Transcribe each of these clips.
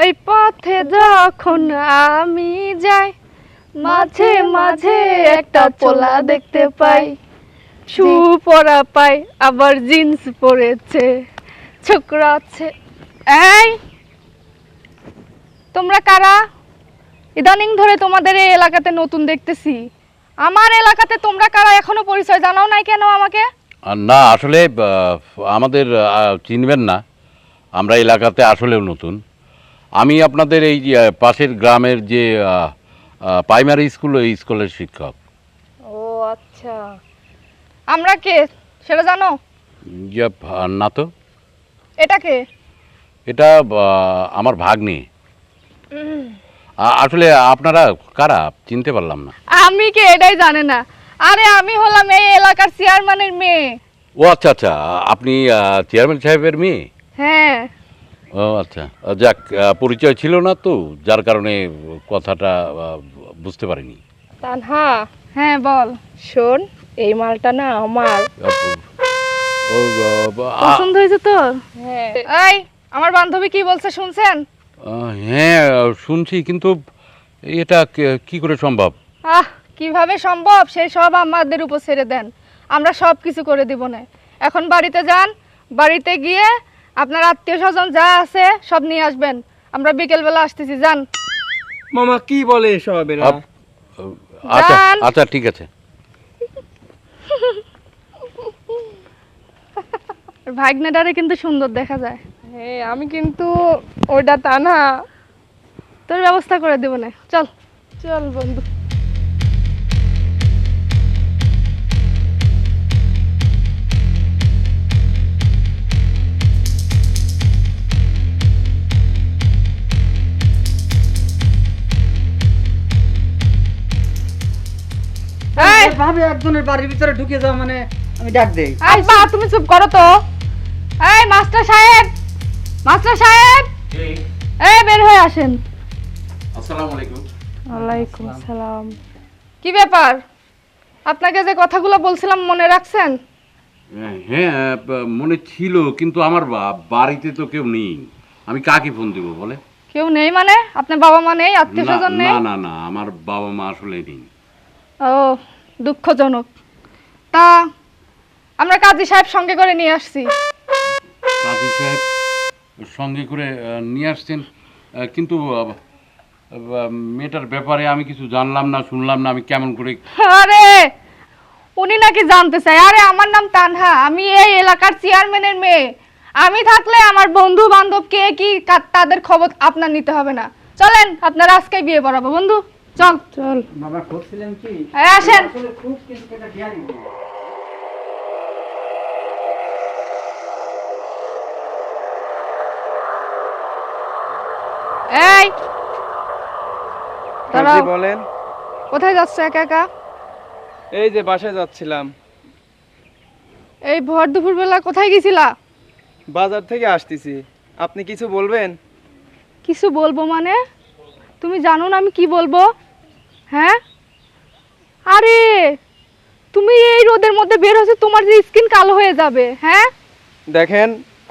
ওই পথে যখন আমি যাই মাঝে মাঝে একটা পোলা দেখতে পাই, শু পরা পাই আবার জিন্স পরেছে, ছোকরা আছে। এই তোমরা কারা? ইদানিং ধরে তোমাদের এই এলাকাতে নতুন দেখতেছি। আমার এলাকাতে তোমরা কারা এখনো পরিচয় জানাও নাই কেন আমাকে? না আসলে আমাদের চিনবেন না, আমরা এলাকাতে আসলেও নতুন। আমি আপনাদের এই যে, পাশের গ্রামের যে প্রাইমারি স্কুল, ওই স্কুলের শিক্ষক। ও আচ্ছা, আমরা কে সেটা জানো? ইয়ে, না তো। এটা কে? এটা আমার ভাগ্নি। আসলে আপনারা কারা চিনতে পারলাম না। আমি কে এটাই জানে না? আরে আমি হলাম এই এলাকার চেয়ারম্যানের মেয়ে। ও আচ্ছা আচ্ছা, আপনি চেয়ারম্যান সাহেবের মেয়ে? হ্যাঁ। ও আচ্ছা, যাক, পরিচয় ছিল না তো, যার কারণে কথাটা বুঝতে পারিনি। তানহা, হ্যাঁ বল। শোন, এই মালটা না আমার। ও, পছন্দ হয়েছে তোর? হ্যাঁ। এই আমার বান্ধবী কি বলছে শুনছেন? হ্যাঁ শুনছি, কিন্তু এটা কি করে সম্ভব? কিভাবে সম্ভব সেই সব আমাদের উপর ছেড়ে দেন, আমরা সব কিছু করে দিব না। এখন বাড়িতে যান, বাড়িতে গিয়ে আপনার আত্মীয় স্বজন যা আছে সব নিয়ে আসবেন, আমরা বিকেলবেলা আসতেছি। যান। মামা কি বলে এসব এরা? আচ্ছা যান। আচ্ছা ঠিক আছে। ভাগ্নেটারে কিন্তু সুন্দর দেখা যায়। হ্যাঁ, আমি কিন্তু ওটা তানহা। তোর ব্যবস্থা করে দেব না, চল। চল বন্ধু। এই ভাবে একজনের বাড়ির ভিতরে ঢুকে যাওয়া মানে আমি ডাক দেই। আব্বা তুমি চুপ করো তো। এই মাস্টার সাহেব, মাস্টার সাহেব, এই বের হয়ে আসেন। আসসালামু আলাইকুম। ওয়ালাইকুম সালাম। কি ব্যাপার? আপনাকে যে কথাগুলো বলছিলাম মনে রাখছেন? হ্যাঁ মনে ছিল, কিন্তু আমার বাড়িতে তো কেউ নেই, আমি কাকে ফোন দিব বলে? কেউ নেই মানে? আপনার বাবা মা নেই, আত্মীয় না স্বজন নেই? না না না, আমার বাবা মা আসলে নেই। ও দুঃখজনক। তা আমরা কাজী সাহেব সঙ্গে করে নিয়ে আসছি। কাজী সাহেব সঙ্গে করে নিয়ে আসছেন, কিন্তু মেয়েটার ব্যাপারে আমি কিছু জানলাম না, শুনলাম না, আমি কেমন করে? আরে উনি নাকি জানতে চাই? আরে আমার নাম তানহা, আমি এই এলাকার চেয়ারম্যানের মেয়ে। আমি থাকলে আমার বন্ধু বান্ধব কে কি তাদের খবর আপনার নিতে হবে না। চলেন, আপনারা আজকেই বিয়ে পড়াবো। বন্ধু চল চল। বাবা করছিলেন কি? আসেন। আসলে খুব কিন্তু এটা জ্ঞানী না। এই জি দাঁড়াও। বলেন। কোথায় যাচ্ছ একা একা? এই যে বাসায় যাচ্ছিলাম। এই ভর দুপুর বেলা কোথায় গেছিলা? বাজার থেকে আসতেছি। আপনি কিছু বলবেন? কিছু বলবো মানে? তুমি জানো না আমি কি বলবো? হ্যাঁ, আরে তুমি এই রোদের মধ্যে বের হচ্ছে, তোমার যে স্কিন কালো হয়ে যাবে। হ্যাঁ দেখেন,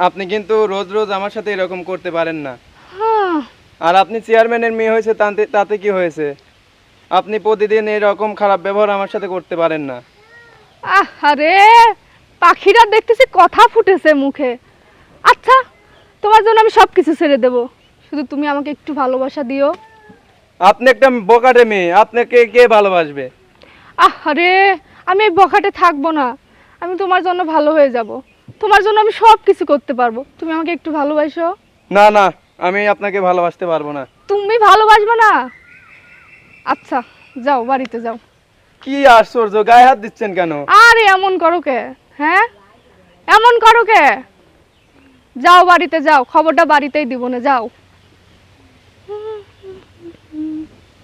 আপনি কিন্তু রোজ রোজ আমার সাথে এরকম করতে পারেন না। হ্যাঁ, আর আপনি চেয়ারম্যানের মেয়ে হয়েছে, তাতে কি হয়েছে? আপনি প্রতিদিন এরকম খারাপ ব্যবহার আমার সাথে করতে পারেন না। আরে পাখিরা দেখতেছি কথা ফুটেছে মুখে। আচ্ছা, তোমার জন্য আমি সব কিছু ছেড়ে দেব, শুধু তুমি আমাকে একটু ভালোবাসা দিও। আপনি একটা বোকাটে মেয়ে, আপনাকে কে ভালোবাসবে? আরে আমি এই বখাটে থাকবো না, আমি তোমার জন্য ভালো হয়ে যাব, তোমার জন্য আমি সব কিছু করতে পারবো। তুমি আমাকে একটু ভালোবাসো। না না, আমি আপনাকে ভালোবাসতে পারবো না। তুমি ভালোবাসবে না? আচ্ছা যাও, বাড়িতে যাও। কি আশ্চর্য, গায়ে হাত দিচ্ছেন কেন? আরে এমন করো কে? হ্যাঁ এমন করো কে? যাও বাড়িতে যাও, খবরটা বাড়িতেই দিব না, যাও।